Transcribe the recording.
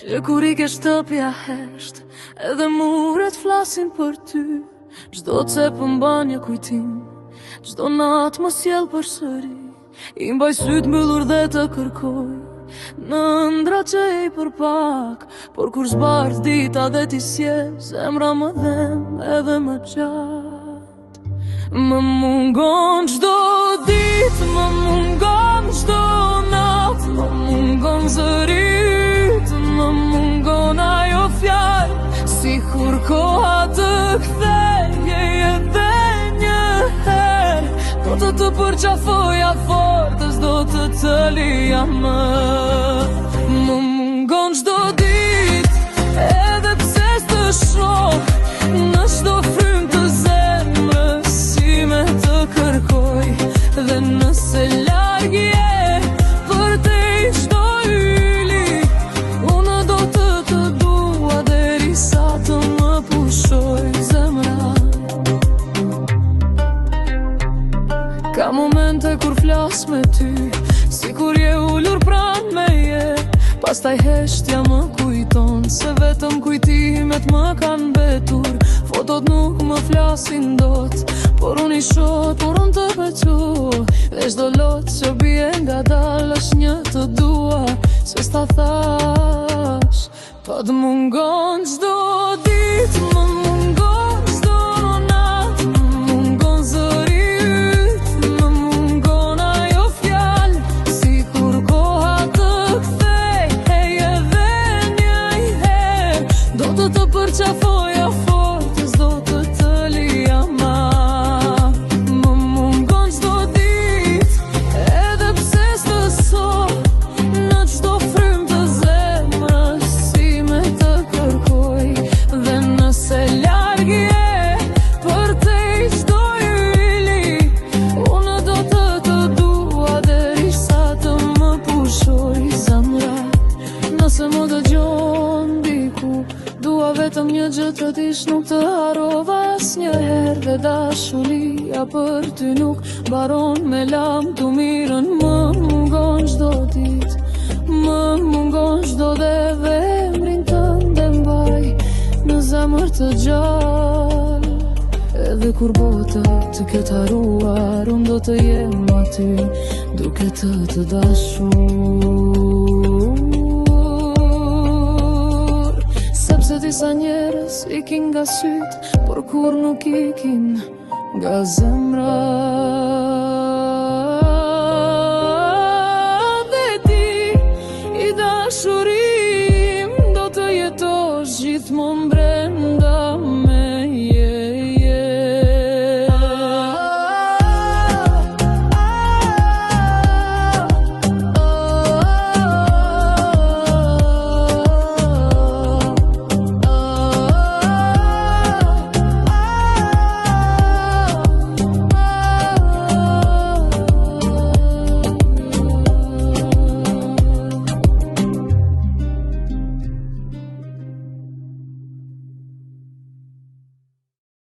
që kur I ke shtëpja hesht, edhe muret flasin për ty. Çdo cep mban një kujtim, çdo natë më sjell përsëri. I mbaj syt mbyllur dhe të kërkoj në ëndra që I përpak, por kur zbardh dita dhe ti sjell, zemra më dhem edhe më gjatë. Më mungon çdo ditë, më mungon çdo natë, më mungon zërit, më mungon ajo fjalë, sikur koha të kthejë edhe një herë. Do të përqafoja fort, s'do të lija më. Më mungon çdo ditë, edhe pse s'të shoh, në çdo frymë të zemrës si me të kërkoj. Dhe nëse larg je, për te çdo yli, unë do të dua derisa të më pushoj zemra. Ka momente kur flas me ty, sikur je ullur pran me je. Pastaj heshtja më kujton se vetëm kujtimet më kanë betur. Fotot nuk më flasin dot, por unë I shoh, por unë të beqoj. Dhe çdo lot që bie nga dal është një të dua, se s'ta thash. Po të mungon çdo ditë, më mungon çdo natë, më mungon zërit, më mungon ajo fjalë, sikur koha të kthej edhe një herë. Do të përqafoja fort, s'do të lija ma. Më mungon çdo ditë, edhe pse s'të shoh, në çdo frymë të zemrës si me të kërkoj. Dhe nëse larg je, për te çdo yli, unë do të dua derisa të më pushoj zemra. Nëse më dëgjon diku, dua vetëm një gjë të dish, nuk të harrova asnjëherë. Dhe dashuria për ty nuk baron me lam të mirën. Më mungon çdo ditë, më mungon çdo dhe emrin tënde mbaj në zemër të gjallë. Edhe kur bota të ketë harruar, unë do të jem aty, duke të dashur. Sepse disa njerëz ikin nga syt, por kur nuk ikin nga zemra.